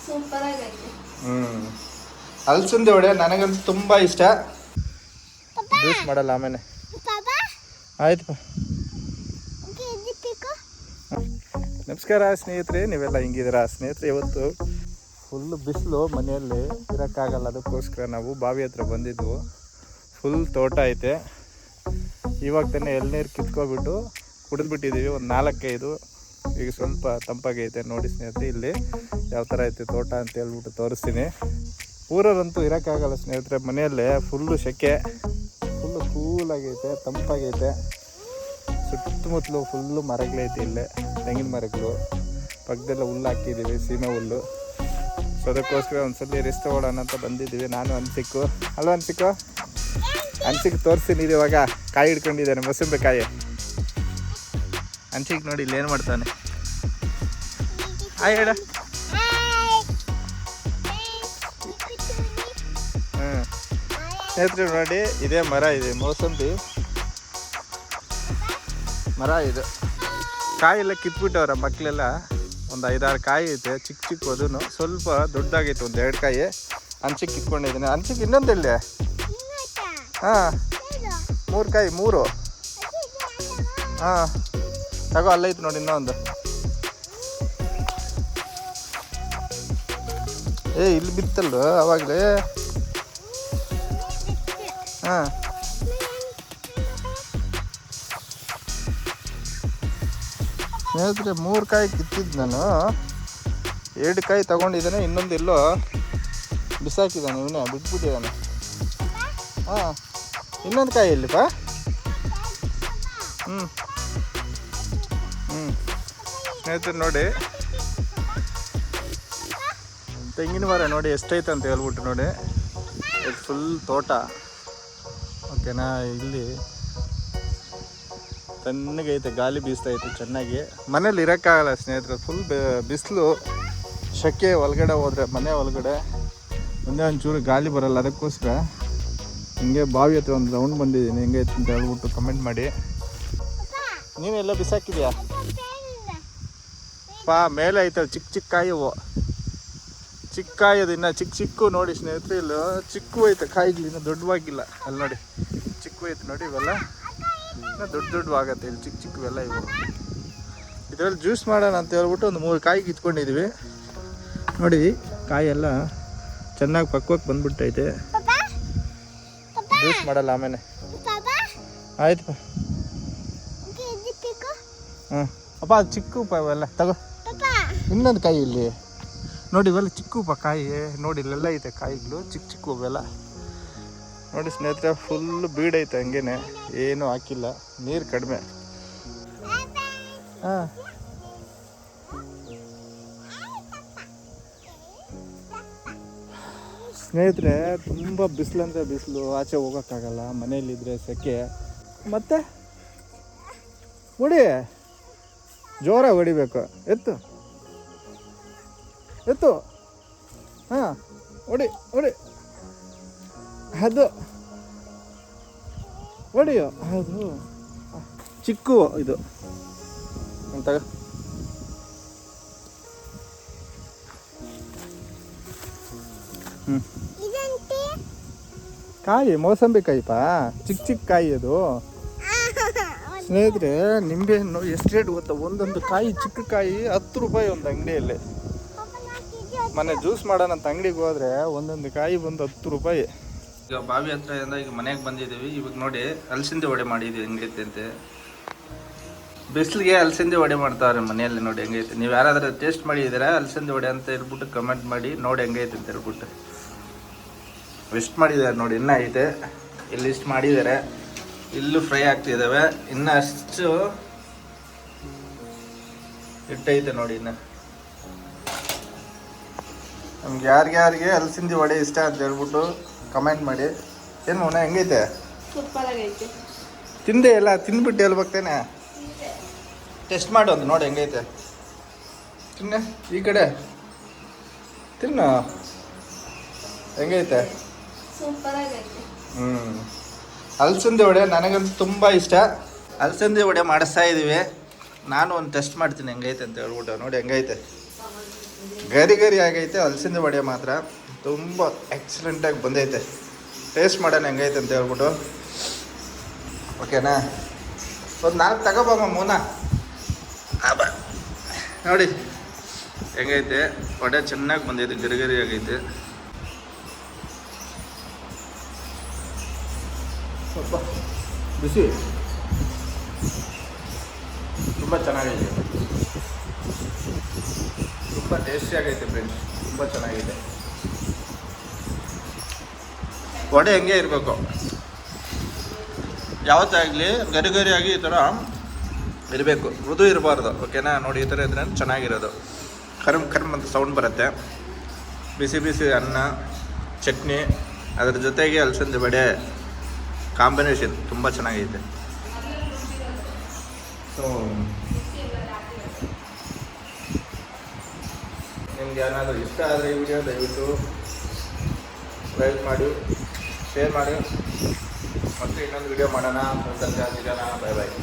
Super ಆಗೈತೆ. ಹಲಸಿಂದೆ ವಡೆ ನನಗಂತೂ ತುಂಬ ಇಷ್ಟ. ಜ್ಯೂಸ್ ಮಾಡಲ್ಲ ಆಮೇಲೆ. ಆಯ್ತಪ್ಪ. ನಮಸ್ಕಾರ ಸ್ನೇಹಿತರೆ, ನೀವೆಲ್ಲ ಹಿಂಗಿದ್ದೀರಾ ಸ್ನೇಹಿತರೆ? ಇವತ್ತು ಫುಲ್ಲು ಬಿಸಿಲು, ಮನೆಯಲ್ಲಿ ಇರೋಕ್ಕಾಗಲ್ಲ. ಅದಕ್ಕೋಸ್ಕರ ನಾವು ಬಾವಿ ಹತ್ರ ಬಂದಿದ್ವು. ಫುಲ್ ತೋಟ ಐತೆ. ಇವಾಗ ತಾನೇ ಎಳ್ನೀರು ಕಿತ್ಕೊಬಿಟ್ಟು ಕುಡಿದ್ಬಿಟ್ಟಿದ್ದೀವಿ, ಒಂದು 4-5. ಈಗ ಸ್ವಲ್ಪ ತಂಪಾಗೈತೆ. ನೋಡಿ ಸ್ನೇಹಿತರೆ, ಇಲ್ಲಿ ಯಾವ ಥರ ಐತೆ ತೋಟ ಅಂತ ಹೇಳ್ಬಿಟ್ಟು ತೋರಿಸ್ತೀನಿ. ಊರಲ್ಲಂತೂ ಇರೋಕ್ಕಾಗಲ್ಲ ಸ್ನೇಹಿತರೆ, ಮನೆಯಲ್ಲೇ ಫುಲ್ಲು ಸೆಕೆ, ಫುಲ್ಲು ಕೂಲಾಗೈತೆ, ತಂಪಾಗೈತೆ. ಸುತ್ತಮುತ್ತಲು ಫುಲ್ಲು ಮರಗಳೈತೆ. ಇಲ್ಲೇ ತೆಂಗಿನ ಮರಗಳು, ಪಕ್ಕದೆಲ್ಲ ಹುಲ್ಲು ಹಾಕಿದ್ದೀವಿ, ಸೀಮೆ ಹುಲ್ಲು. ಸೊ ಅದಕ್ಕೋಸ್ಕರ ಒಂದ್ಸಲ ರೆಸ್ಟ್ ತಗೊಳ್ಳೋಣ ಅಂತ ಬಂದಿದ್ದೀವಿ. ನಾನು ಅನ್ಸಿಕ್ಕು ಅನ್ಸಿಕ್ ತೋರಿಸ್ತೀನಿ. ಇವಾಗ ಕಾಯಿ ಹಿಡ್ಕೊಂಡಿದ್ದಾನೆ, ಮೊಸಂಬೆ ಕಾಯಿ. ಅನ್ಸಿಕ್ ನೋಡಿ ಇಲ್ಲಿ ಏನು ಮಾಡ್ತಾನೆ. ಹಾಯ್ ಹೇಳ. ಸ್ನೇಹಿತರೆ ನೋಡಿ, ಇದೇ ಮರ ಇದೆ, ಮೋಸಂಬಿ ಮರ ಇದು. ಕಾಯಿ ಎಲ್ಲ ಕಿತ್ಬಿಟ್ಟವ್ರ ಮಕ್ಕಳೆಲ್ಲ. ಒಂದು 5-6 ಕಾಯಿ ಐತೆ, ಚಿಕ್ಕ ಅದೂ ಸ್ವಲ್ಪ ದೊಡ್ಡದಾಗೈತೆ. ಒಂದು 2 ಕಾಯಿ ಅನ್ಸಿಕ್ ಕಿತ್ಕೊಂಡಿದ್ದೀನಿ. ಅನ್ಸಿಕ್ ಇನ್ನೊಂದಿಲ್ಲ. ಹಾಂ, 3 ಕಾಯಿ, 3. ಹಾಂ ತಗೋ, ಅಲ್ಲೈತೆ ನೋಡಿ ಇನ್ನೊಂದು. ಇಲ್ಲಿ ಬಿತ್ತಲ್ಲ ಅವಾಗಲೇ. ಹಾಂ, ಸ್ನೇಹಿತರೆ 3 ಕಾಯಿ ಕಿತ್ತಿದ್ದು ನಾನು. 2 ಕಾಯಿ ತಗೊಂಡಿದ್ದಾನೆ, ಇನ್ನೊಂದು ಎಲ್ಲೋ ಬಿಸಾಕಿದ್ದಾನೆ, ಇವನೇ ಬಿಟ್ಬಿಟ್ಟಿದ್ದಾನೆ. ಹಾಂ, ಇನ್ನೊಂದು ಕಾಯಿ ಇಲ್ಲಿಪ್ಪ. ಸ್ನೇಹಿತರೆ ನೋಡಿ, ತೆಂಗಿನ ಮರ ನೋಡಿ ಎಷ್ಟೈತೆ ಅಂತ ಹೇಳ್ಬಿಟ್ಟು ನೋಡಿ. ಇದು ಫುಲ್ ತೋಟ, ಓಕೆನಾ. ಇಲ್ಲಿ ತಣ್ಣಗೈತೆ, ಗಾಳಿ ಬೀಸ್ತೈತೆ ಚೆನ್ನಾಗಿ. ಮನೇಲಿ ಇರೋಕ್ಕಾಗಲ್ಲ ಸ್ನೇಹಿತರೆ, ಫುಲ್ ಬಿಸಿಲು, ಸೆಕೆ. ಒಳಗಡೆ ಹೋದರೆ, ಮನೆ ಒಳಗಡೆ ಒಂದೇ ಒಂಚೂರು ಗಾಳಿ ಬರಲ್ಲ. ಅದಕ್ಕೋಸ್ಕರ ಹಿಂಗೆ ಬಾವಿ ಹತ್ರ ಒಂದು ರೌಂಡ್ ಬಂದಿದ್ದೀನಿ. ಹೆಂಗೈತೆ ಅಂತ ಹೇಳ್ಬಿಟ್ಟು ಕಮೆಂಟ್ ಮಾಡಿ. ನೀನೆಲ್ಲ ಬಿಸಾಕಿದ್ಯಾ? ಮೇಲೆ ಐತಲ್ಲ ಚಿಕ್ಕ ಕಾಯಿವು, ಚಿಕ್ಕ ಕಾಯಿ. ಅದು ಇನ್ನು ಚಿಕ್ಕ ನೋಡಿ ಸ್ನೇಹಿತರೆ. ಇಲ್ಲ ಚಿಕ್ಕ ಐತೆ ಕಾಯಿಗಳು, ಇನ್ನೂ ದೊಡ್ಡವಾಗಿಲ್ಲ. ಅಲ್ಲಿ ನೋಡಿ ಚಿಕ್ಕ ಐತೆ ನೋಡಿ. ಇವೆಲ್ಲ ಇನ್ನೂ ದೊಡ್ಡವಾಗತ್ತೆ. ಇಲ್ಲಿ ಚಿಕ್ಕವೆಲ್ಲ ಇವು. ಇದರಲ್ಲಿ ಜ್ಯೂಸ್ ಮಾಡೋಣ ಅಂತ ಹೇಳ್ಬಿಟ್ಟು ಒಂದು 3 ಕಾಯಿ ಕಿತ್ಕೊಂಡಿದ್ದೀವಿ. ನೋಡಿ ಕಾಯಿ ಎಲ್ಲ ಚೆನ್ನಾಗಿ ಪಕ್ವಕ್ಕೆ ಬಂದ್ಬಿಟ್ಟೈತೆ. ಜ್ಯೂಸ್ ಮಾಡಲ್ಲ ಆಮೇಲೆ. ಆಯ್ತಪ್ಪ. ಹಾಂ ಅಪ್ಪ, ಅದು ಚಿಕ್ಕಪ್ಪ ಇವೆಲ್ಲ. ತಗೋ ಇನ್ನೊಂದು ಕಾಯಿ ಇಲ್ಲಿ ನೋಡಿ. ಇವೆಲ್ಲ ಚಿಕ್ಕಪ್ಪ ಕಾಯಿ ನೋಡಿ. ಇಲ್ಲೆಲ್ಲ ಐತೆ ಕಾಯಿಗಳು, ಚಿಕ್ಕ ಅವೆಲ್ಲ ನೋಡಿ ಸ್ನೇಹಿತರೆ. ಫುಲ್ಲು ಬೀಡೈತೆ, ಹಂಗೇನೆ, ಏನೂ ಹಾಕಿಲ್ಲ, ನೀರು ಕಡಿಮೆ. ಹಾಂ, ಸ್ನೇಹಿತರೆ ತುಂಬ ಬಿಸಿಲಂದರೆ ಬಿಸಿಲು, ಆಚೆ ಹೋಗೋಕ್ಕಾಗಲ್ಲ. ಮನೇಲಿದ್ದರೆ ಸೆಕೆ. ಮತ್ತೆ ಹೊಡಿ, ಜೋರಾಗಿ ಹೊಡಿಬೇಕು. ಎತ್ತು. ಹಾಂ, ಹೊಡಿ ಅದು ಹೊಡಿಯೋ. ಅದು ಚಿಕ್ಕ ಇದು ಅಂತ. ಕಾಯಿ ಮೋಸಂಬಿ ಕಾಯಿಪ್ಪ, ಚಿಕ್ಕ ಕಾಯಿ ಅದು. ಸ್ನೇಹಿತರೆ ನಿಂಬೆಹಣ್ಣು ಎಷ್ಟು ರೇಟ್ ಗೊತ್ತಾ? ಒಂದೊಂದು ಕಾಯಿ, ಚಿಕ್ಕ ಕಾಯಿ 10 ರೂಪಾಯಿ ಒಂದು ಅಂಗಡಿಯಲ್ಲಿ. ಮೊನ್ನೆ ಜ್ಯೂಸ್ ಮಾಡೋಣ ಅಂತ ಅಂಗಡಿಗೆ ಹೋದರೆ ಒಂದೊಂದು ಕಾಯಿ ಬಂದು 10 ರೂಪಾಯಿ. ಈಗ ಬಾವಿ ಹತ್ರದಿಂದ ಈಗ ಮನೆಗೆ ಬಂದಿದ್ದೀವಿ. ಇವಾಗ ನೋಡಿ ಹಲಸಿಂದೆ ವಡೆ ಮಾಡಿದ್ದೀವಿ, ಹೆಂಗೈತೆ ಅಂತೆ. ಬಿಸಿಲಿಗೆ ಹಲಸಿಂದೆ ವಡೆ ಮಾಡ್ತಾವ್ರೆ ಮನೆಯಲ್ಲಿ. ನೋಡಿ ಹೆಂಗೈತೆ. ನೀವು ಯಾರಾದರೂ ಟೇಸ್ಟ್ ಮಾಡಿದ್ದೀರಾ ಹಲಸಿಂದೆ ವಡೆ ಅಂತ ಹೇಳ್ಬಿಟ್ಟು ಕಮೆಂಟ್ ಮಾಡಿ. ನೋಡಿ ಹೆಂಗೈತೆ ಅಂತ ಹೇಳ್ಬಿಟ್ಟು. ಎಷ್ಟು ಮಾಡಿದ್ದಾರೆ ನೋಡಿ, ಇನ್ನೂ ಐತೆ. ಇಲ್ಲಿ ಇಷ್ಟು ಮಾಡಿದ್ದಾರೆ, ಇಲ್ಲೂ ಫ್ರೈ ಆಗ್ತಿದ್ದಾವೆ. ಇನ್ನು ಅಷ್ಟು ಇಟ್ಟೈತೆ ನೋಡಿ. ಇನ್ನು ನಮ್ಗೆ ಯಾರಿಗೆ ಹಲಸಿಂದೆ ವಡೆ ಇಷ್ಟ ಅಂತ ಹೇಳ್ಬಿಟ್ಟು ಕಮೆಂಟ್ ಮಾಡಿ. ಏನು ಮೌನ ಹೆಂಗೈತೆ? ಸೂಪರ್ ಆಗೈತೆ. ತಿಂದೆ ಎಲ್ಲ ತಿಂದ್ಬಿಟ್ಟು ಹೇಳ್ಬೇಕೇನೆ. ಟೆಸ್ಟ್ ಮಾಡು ಒಂದು, ನೋಡಿ ಹೆಂಗೈತೆ. ತಿನ್ನ ಈ ಕಡೆ ತಿನ್ನು, ಹೆಂಗೈತೆ? ಸೂಪರ್ ಆಗೈತೆ. ಹಲಸಿಂದೆ ವಡೆ ನನಗಂತೂ ತುಂಬ ಇಷ್ಟ. ಹಲಸಿಂದೆ ವಡೆ ಮಾಡಿಸ್ತಾ ಇದ್ದೀವಿ. ನಾನು ಒಂದು ಟೆಸ್ಟ್ ಮಾಡ್ತೀನಿ ಹೆಂಗೈತೆ ಅಂತ ಹೇಳ್ಬಿಟ್ಟು. ನೋಡಿ ಹೆಂಗೈತೆ, ಗರಿ ಗರಿ ಆಗೈತೆ. ಹಲಸಿಂದ ವಡೆ ಮಾತ್ರ ತುಂಬ ಎಕ್ಸಲೆಂಟಾಗಿ ಬಂದೈತೆ. ಟೇಸ್ಟ್ ಮಾಡೋಣ ಹೆಂಗೈತೆ ಅಂತ ಹೇಳ್ಬಿಟ್ಟು. ಓಕೆನಾ? ಒಂದು 4 ತಗೋಬಮ್ಮ ಮೂನ. ನೋಡಿ ಹೆಂಗೈತೆ ವಡೆ, ಚೆನ್ನಾಗಿ ಬಂದೈತೆ, ಗರಿ ಗರಿ ಆಗೈತೆ. ಸ್ವಲ್ಪ ಬಿಸಿ, ತುಂಬ ಚೆನ್ನಾಗೈತೆ, ತುಂಬ ಟೇಸ್ಟಿ ಆಗೈತೆ ಫ್ರೆಂಡ್ಸ್, ತುಂಬ ಚೆನ್ನಾಗಿದೆ. ವಡೆ ಹೆಂಗೆ ಇರಬೇಕು, ಯಾವತ್ತಾಗಲಿ ಗರಿ ಗರಿಯಾಗಿ ಈ ಥರ ಇರಬೇಕು, ಮೃದು ಇರಬಾರ್ದು. ಓಕೆನಾ? ನೋಡಿ ಈ ಥರ ಇದ್ರೆ ಚೆನ್ನಾಗಿರೋದು. ಕರ್ಮ್ ಕರ್ಮ್ ಅಂತ ಸೌಂಡ್ ಬರುತ್ತೆ. ಬಿಸಿ ಬಿಸಿ ಅನ್ನ, ಚಟ್ನಿ, ಅದ್ರ ಜೊತೆಗೆ ಹಲಸಿಂದ ವಡೆ ಕಾಂಬಿನೇಷನ್ ತುಂಬ ಚೆನ್ನಾಗೈತೆ. ಸೊ ನಿಮ್ಗೆ ಏನಾದರೂ ಇಷ್ಟ ಆದರೆ ಈ ವಿಡಿಯೋ ದಯವಿಟ್ಟು ಲೈಕ್ ಮಾಡಿ, ಶೇರ್ ಮಾಡಿ. ಮತ್ತೆ ಇನ್ನೊಂದು ವಿಡಿಯೋ ಮಾಡೋಣ. ಸಿಗೋಣ. ಬಾಯ್ ಬಾಯ್.